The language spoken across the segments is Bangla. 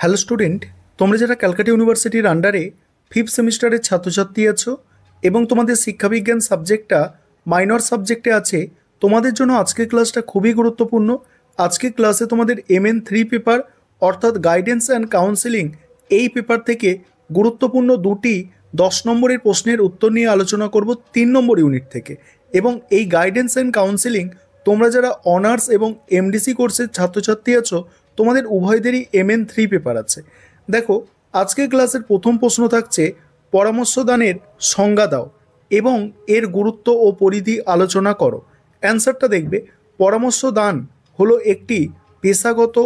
হ্যালো স্টুডেন্ট, তোমরা যারা ক্যালকাটা ইউনিভার্সিটির আন্ডারে ফিফথ সেমিস্টারের ছাত্রছাত্রী আছো এবং তোমাদের শিক্ষাবিজ্ঞান সাবজেক্টটা মাইনর সাবজেক্টে আছে, তোমাদের জন্য আজকের ক্লাসটা খুবই গুরুত্বপূর্ণ। আজকের ক্লাসে তোমাদের MN3 পেপার অর্থাৎ গাইডেন্স অ্যান্ড কাউন্সেলিং এই পেপার থেকে গুরুত্বপূর্ণ দুটি 10 নম্বরের প্রশ্নের উত্তর নিয়ে আলোচনা করব 3 নম্বর ইউনিট থেকে। এবং এই গাইডেন্স অ্যান্ড কাউন্সেলিং তোমরা যারা অনার্স এবং MDC কোর্সের ছাত্রছাত্রী আছো, তোমাদের উভয়দেরই MN3 পেপার আছে। দেখো, আজকের ক্লাসের প্রথম প্রশ্ন থাকছে পরামর্শদানের সংজ্ঞা দাও এবং এর গুরুত্ব ও পরিধি আলোচনা করো। অ্যান্সারটা দেখবে, পরামর্শদান হলো একটি পেশাগত,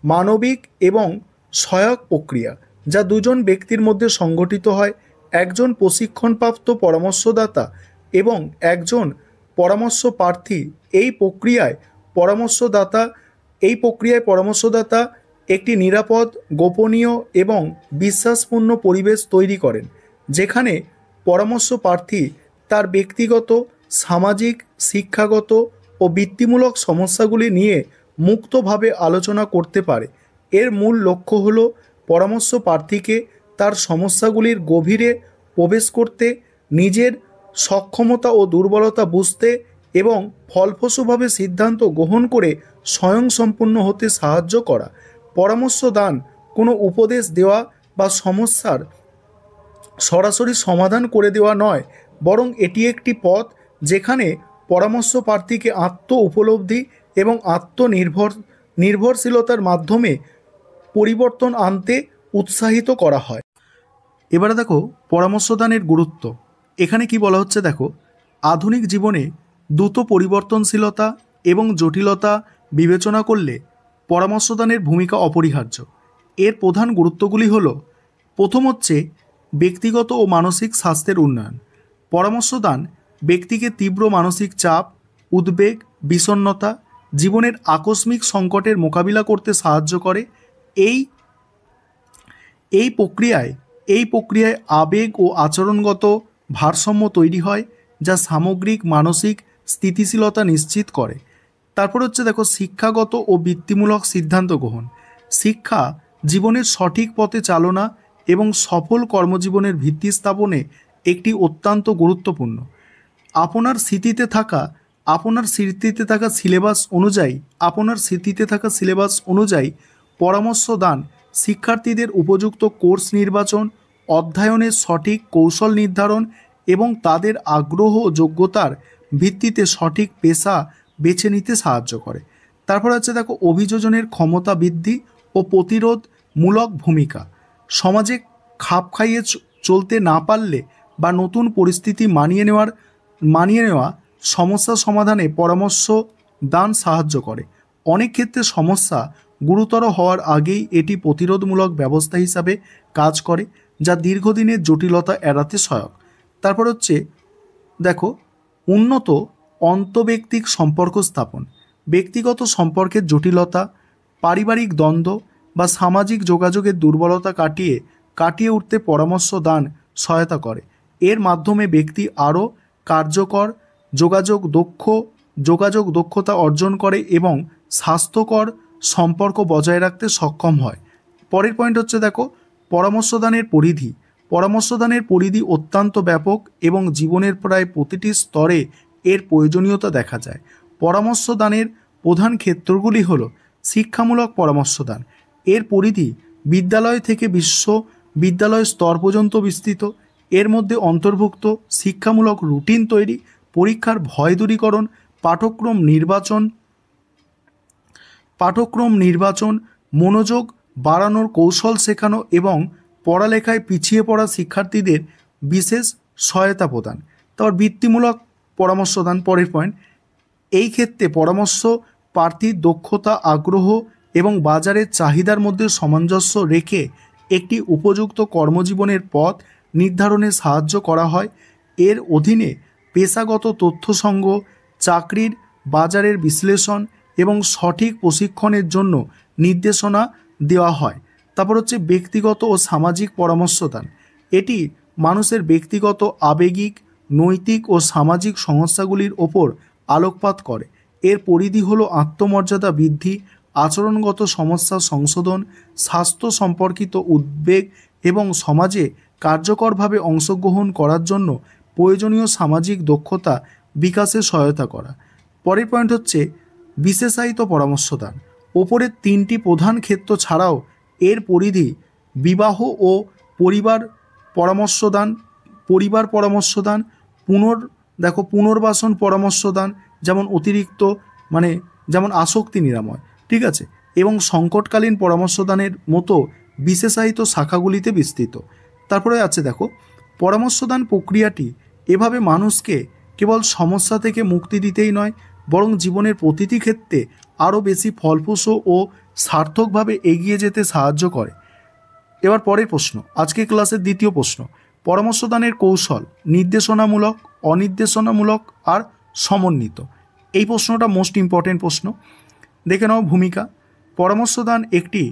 মানবিক এবং সহায়ক প্রক্রিয়া যা দুজন ব্যক্তির মধ্যে সংগঠিত হয়। একজন প্রশিক্ষণপ্রাপ্ত পরামর্শদাতা এবং একজন পরামর্শ প্রার্থী এই প্রক্রিয়ায় পরামর্শদাতা একটি নিরাপদ, গোপনীয় এবং বিশ্বাসপূর্ণ পরিবেশ তৈরি করেন, যেখানে পরামর্শ প্রার্থী তার ব্যক্তিগত, সামাজিক, শিক্ষাগত ও বৃত্তিমূলক সমস্যাগুলি নিয়ে মুক্তভাবে আলোচনা করতে পারে। এর মূল লক্ষ্য হল পরামর্শ প্রার্থীকে তার সমস্যাগুলির গভীরে প্রবেশ করতে, নিজের সক্ষমতা ও দুর্বলতা বুঝতে এবং ফলপ্রসূভাবে সিদ্ধান্ত গ্রহণ করে স্বয়ংসম্পূর্ণ হতে সাহায্য করা। পরামর্শ দান কোনো উপদেশ দেওয়া বা সমস্যার সরাসরি সমাধান করে দেওয়া নয়, বরং এটি একটি পথ যেখানে পরামর্শ প্রার্থীকে আত্ম উপলব্ধি এবং নির্ভরশীলতার মাধ্যমে পরিবর্তন আনতে উৎসাহিত করা হয়। এবারে দেখো পরামর্শদানের গুরুত্ব। এখানে কি বলা হচ্ছে দেখো, আধুনিক জীবনে দ্রুত পরিবর্তনশীলতা এবং জটিলতা বিবেচনা করলে পরামর্শদানের ভূমিকা অপরিহার্য। এর প্রধান গুরুত্বগুলি হল, প্রথম হচ্ছে ব্যক্তিগত ও মানসিক স্বাস্থ্যের উন্নয়ন। পরামর্শদান ব্যক্তিকে তীব্র মানসিক চাপ, উদ্বেগ, বিষণ্ণতা, জীবনের আকস্মিক সংকটের মোকাবিলা করতে সাহায্য করে। এই প্রক্রিয়ায় আবেগ ও আচরণগত ভারসাম্য তৈরি হয়, যা সামগ্রিক মানসিক স্থিতিশীলতা নিশ্চিত করে। তারপর হচ্ছে দেখো শিক্ষাগত ও বৃত্তিমূলক সিদ্ধান্ত গ্রহণ। শিক্ষা জীবনের সঠিক পথে চালনা এবং সফল কর্মজীবনের ভিত্তি স্থাপনে একটি অত্যন্ত গুরুত্বপূর্ণ। আপনার স্মৃতিতে থাকা সিলেবাস অনুযায়ী পরামর্শ দান শিক্ষার্থীদের উপযুক্ত কোর্স নির্বাচন, অধ্যয়নের সঠিক কৌশল নির্ধারণ এবং তাদের আগ্রহ ও যোগ্যতার ভিত্তিতে সঠিক পেশা বেছে নিতে সাহায্য করে। তারপর হচ্ছে দেখো অভিযোজনের ক্ষমতা বৃদ্ধি ও প্রতিরোধমূলক ভূমিকা। সমাজে খাপ খাইয়ে চলতে না পারলে বা নতুন পরিস্থিতি মানিয়ে নেওয়া সমস্যা সমাধানে পরামর্শ দান সাহায্য করে। অনেক ক্ষেত্রে সমস্যা গুরুতর হওয়ার আগেই এটি প্রতিরোধমূলক ব্যবস্থা হিসাবে কাজ করে, যা দীর্ঘদিনের জটিলতা এড়াতে সহায়ক। তারপর হচ্ছে দেখো উন্নত অন্তর্ব্যক্তিক সম্পর্ক স্থাপন। ব্যক্তিগত সম্পর্কের জটিলতা, পারিবারিক দ্বন্দ্ব বা সামাজিক যোগাযোগের দুর্বলতা কাটিয়ে উঠতে পরামর্শ দান সহায়তা করে। এর মাধ্যমে ব্যক্তি আরও কার্যকর যোগাযোগ দক্ষতা অর্জন করে এবং স্বাস্থ্যকর সম্পর্ক বজায় রাখতে সক্ষম হয়। পরের পয়েন্ট হচ্ছে দেখো পরামর্শদানের পরিধি। পরামর্শদানের পরিধি অত্যন্ত ব্যাপক এবং জীবনের প্রায় প্রতিটি স্তরে এর প্রয়োজনীয়তা দেখা যায়। পরামর্শদানের প্রধান ক্ষেত্রগুলি হল শিক্ষামূলক পরামর্শদান। এর পরিধি বিদ্যালয় থেকে বিশ্ববিদ্যালয় স্তর পর্যন্ত বিস্তৃত। এর মধ্যে অন্তর্ভুক্ত শিক্ষামূলক রুটিন তৈরি, পরীক্ষার ভয় দূরীকরণ, পাঠক্রম নির্বাচন, মনোযোগ বাড়ানোর কৌশল শেখানো এবং পড়ালেখায় পিছিয়ে পড়া শিক্ষার্থীদের বিশেষ সহায়তা প্রদান। তারপর বৃত্তিমূলক পরামর্শদান, পরের পয়েন্ট। এই ক্ষেত্রে পরামর্শ প্রার্থীর দক্ষতা, আগ্রহ এবং বাজারের চাহিদার মধ্যে সামঞ্জস্য রেখে একটি উপযুক্ত কর্মজীবনের পথ নির্ধারণে সাহায্য করা হয়। এর অধীনে পেশাগত তথ্য সংগ্রহ, চাকরির বাজারের বিশ্লেষণ এবং সঠিক প্রশিক্ষণের জন্য নির্দেশনা দেওয়া হয়। তারপর হচ্ছে ব্যক্তিগত ও সামাজিক পরামর্শদান। এটি মানুষের ব্যক্তিগত, আবেগিক, নৈতিক ও সামাজিক সমস্যাগুলির ওপর আলোকপাত করে। এর পরিধি হলো আত্মমর্যাদা বৃদ্ধি, আচরণগত সমস্যা সংশোধন, স্বাস্থ্য সম্পর্কিত উদ্বেগ এবং সমাজে কার্যকরভাবে অংশগ্রহণ করার জন্য প্রয়োজনীয় সামাজিক দক্ষতা বিকাশে সহায়তা করা। পরের পয়েন্ট হচ্ছে বিশেষায়িত পরামর্শদান। ওপরের তিনটি প্রধান ক্ষেত্র ছাড়াও এর পরিধি বিবাহ ও পরিবার পরামর্শদান, পুনর্বাসন পরামর্শদান, যেমন অতিরিক্ত যেমন আসক্তি নিরাময়, ঠিক আছে, এবং সংকটকালীন পরামর্শদানের মতো বিশেষায়িত শাখাগুলিতে বিস্তৃত। তারপরে আছে দেখো, পরামর্শদান প্রক্রিয়াটি এভাবে মানুষকে কেবল সমস্যা থেকে মুক্তি দিতেই নয়, বরং জীবনের প্রতিটি ক্ষেত্রে আরও বেশি ফলপ্রসূ ও সার্থকভাবে এগিয়ে যেতে সাহায্য করে। এবার পরের প্রশ্ন, আজকে ক্লাসের দ্বিতীয় প্রশ্ন, পরামর্শদানের কৌশল নির্দেশনামূলক, অনির্দেশনামূলক আর সমন্বিত। এই প্রশ্নটা মোস্ট ইম্পর্টেন্ট প্রশ্ন। দেখে নাও ভূমিকা। পরামর্শদান একটি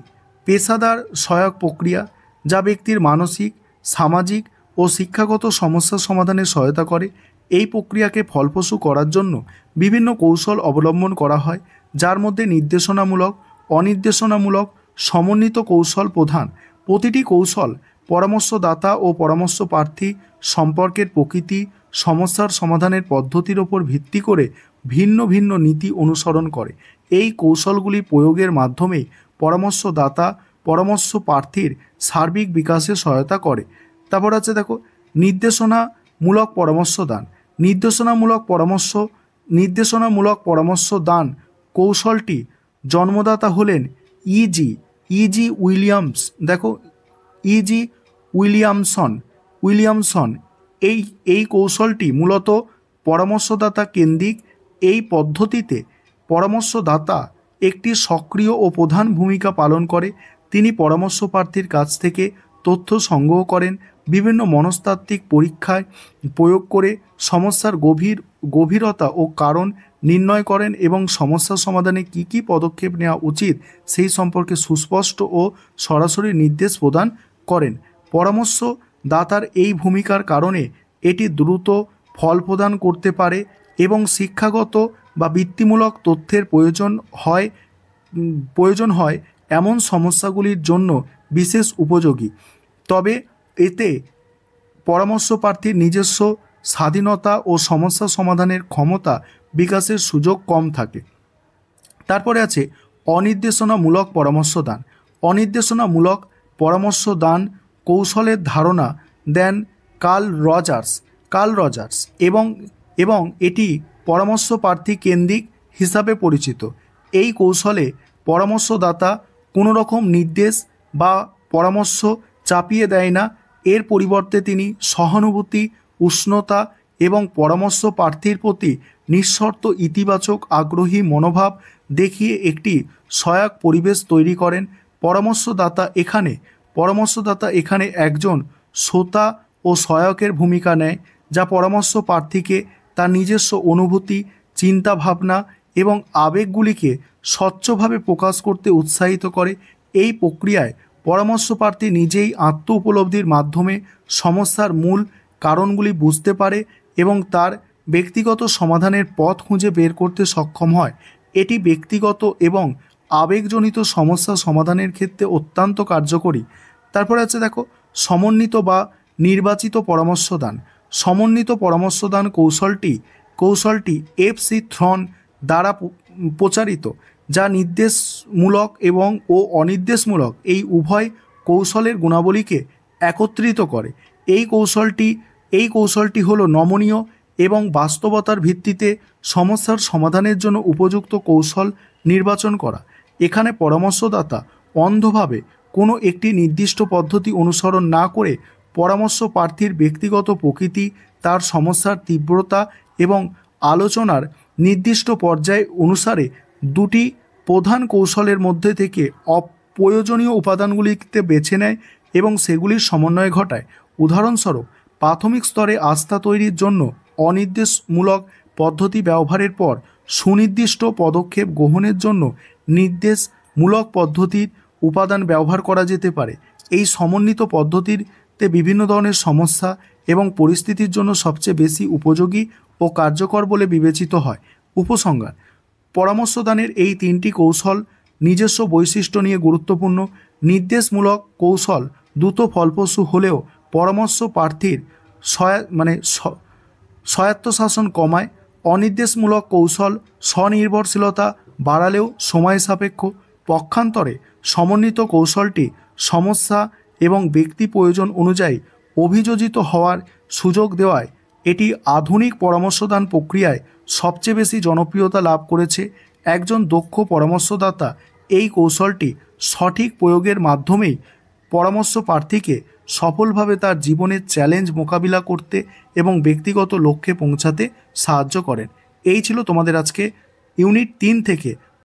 পেশাদার সহায়ক প্রক্রিয়া যা ব্যক্তির মানসিক, সামাজিক ও শিক্ষাগত সমস্যা সমাধানে সহায়তা করে। এই প্রক্রিয়াকে ফলপ্রসূ করার জন্য বিভিন্ন কৌশল অবলম্বন করা হয়, যার মধ্যে নির্দেশনামূলক, অনির্দেশনামূলক, সমন্বিত কৌশল প্রধান। প্রতিটি কৌশল পরামর্শদাতা ও পরামর্শ প্রার্থী সম্পর্কের প্রকৃতি, সমস্যার সমাধানের পদ্ধতির ওপর ভিত্তি করে ভিন্ন ভিন্ন নীতি অনুসরণ করে। এই কৌশলগুলি প্রয়োগের মাধ্যমে পরামর্শদাতা পরামর্শ প্রার্থীর সার্বিক বিকাশে সহায়তা করে। তারপর আছে দেখো, নির্দেশনামূলক পরামর্শদান। নির্দেশনামূলক পরামর্শ দান কৌশলটি জন্মদাতা হলেন ইজি উইলিয়ামস। দেখো, ইজি উইলিয়ামসন। এই কৌশলটি মূলত পরামর্শদাতা কেন্দ্রিক। এই পদ্ধতিতে পরামর্শদাতা একটি সক্রিয় ও প্রধান ভূমিকা পালন করে। তিনি পরামর্শ প্রার্থীর কাছ থেকে তথ্য সংগ্রহ করেন, বিভিন্ন মনস্তাত্ত্বিক পরীক্ষায় প্রয়োগ করে সমস্যার গভীরতা ও কারণ নির্ণয় করেন এবং সমস্যা সমাধানে কী কী পদক্ষেপ নেওয়া উচিত সেই সম্পর্কে সুস্পষ্ট ও সরাসরি নির্দেশ প্রদান করেন। পরামর্শদাতার এই ভূমিকার কারণে এটি দ্রুত ফল প্রদান করতে পারে এবং শিক্ষাগত বা বৃত্তিমূলক তথ্যের প্রয়োজন হয় এমন সমস্যাগুলির জন্য বিশেষ উপযোগী। তবে এতে পরামর্শ প্রার্থীর নিজস্ব স্বাধীনতা ও সমস্যা সমাধানের ক্ষমতা বিকাশের সুযোগ কম থাকে। তারপরে আছে অনির্দেশনামূলক পরামর্শদান। অনির্দেশনামূলক পরামর্শদান কৌশলের ধারণা দেন কার্ল রজার্স এবং এটি পরামর্শ প্রার্থী কেন্দ্রিক হিসাবে পরিচিত। এই কৌশলে পরামর্শদাতা কোনো রকম নির্দেশ বা পরামর্শ চাপিয়ে দেয় না। এর পরিবর্তে তিনি সহানুভূতি, উষ্ণতা এবং পরামর্শ প্রার্থীর প্রতি নিঃশর্ত ইতিবাচক আগ্রহী মনোভাব দেখিয়ে একটি সহায়ক পরিবেশ তৈরি করেন। পরামর্শদাতা এখানে একজন শ্রোতা ও সহায়কের ভূমিকা নেয়, যা পরামর্শ প্রার্থীকে তার নিজস্ব অনুভূতি, চিন্তাভাবনা এবং আবেগগুলিকে স্বচ্ছভাবে প্রকাশ করতে উৎসাহিত করে। এই প্রক্রিয়ায় পরামর্শ প্রার্থী নিজেই আত্ম উপলব্ধির মাধ্যমে সমস্যার মূল কারণগুলি বুঝতে পারে এবং তার ব্যক্তিগত সমাধানের পথ খুঁজে বের করতে সক্ষম হয়। এটি ব্যক্তিগত এবং আবেগজনিত সমস্যা সমাধানের ক্ষেত্রে অত্যন্ত কার্যকরী। তারপরে আছে দেখো, সমন্বিত বা নির্বাচিত পরামর্শদান। সমন্বিত পরামর্শদান কৌশলটি FC থ্রন দ্বারা প্রচারিত, যা নির্দেশমূলক ও অনির্দেশমূলক এই উভয় কৌশলের গুণাবলীকে একত্রিত করে। এই কৌশলটি হলো নমনীয় এবং বাস্তবতার ভিত্তিতে সমস্যার সমাধানের জন্য উপযুক্ত কৌশল নির্বাচন করা। এখানে পরামর্শদাতা অন্ধভাবে কোনো একটি নির্দিষ্ট পদ্ধতি অনুসরণ না করে পরামর্শ প্রার্থীর ব্যক্তিগত প্রকৃতি, তার সমস্যার তীব্রতা এবং আলোচনার নির্দিষ্ট পর্যায় অনুসারে দুটি প্রধান কৌশলের মধ্যে থেকে অপ্রয়োজনীয় উপাদানগুলিতে বেছে নেয় এবং সেগুলির সমন্বয় ঘটায়। উদাহরণস্বরূপ, প্রাথমিক স্তরে আস্থা তৈরির জন্য অনির্দেশমূলক পদ্ধতি ব্যবহারের পর সুনির্দিষ্ট পদক্ষেপ গ্রহণের জন্য নির্দেশমূলক পদ্ধতির উপাদান ব্যবহার করা যেতে পারে। এই সমন্বিত পদ্ধতিতে বিভিন্ন ধরনের সমস্যা এবং পরিস্থিতির জন্য সবচেয়ে বেশি উপযোগী ও কার্যকর বলে বিবেচিত হয়। উপসংহার: পরামর্শদানের এই তিনটি কৌশল নিজস্ব বৈশিষ্ট্য নিয়ে গুরুত্বপূর্ণ। নির্দেশমূলক কৌশল দ্রুত ফলপ্রসূ হলেও পরামর্শ প্রার্থীর স্বায়ত্তশাসন কমায়। অনির্দেশমূলক কৌশল স্বনির্ভরশীলতা বাড়ালেও সময় সাপেক্ষ। পক্ষান্তরে সমন্বিত কৌশলটি সমস্যা এবং ব্যক্তি প্রয়োজন অনুযায়ী অভিযোজিত হওয়ার সুযোগ দেওয়ায় এটি আধুনিক পরামর্শদান প্রক্রিয়ায় সবচেয়ে বেশি জনপ্রিয়তা লাভ করেছে। একজন দক্ষ পরামর্শদাতা এই কৌশলটি সঠিক প্রয়োগের মাধ্যমেই পরামর্শ প্রার্থীকে সফলভাবে তার জীবনের চ্যালেঞ্জ মোকাবিলা করতে এবং ব্যক্তিগত লক্ষ্যে পৌঁছাতে সাহায্য করেন। এই ছিল তোমাদের আজকে ইউনিট 3 থেকে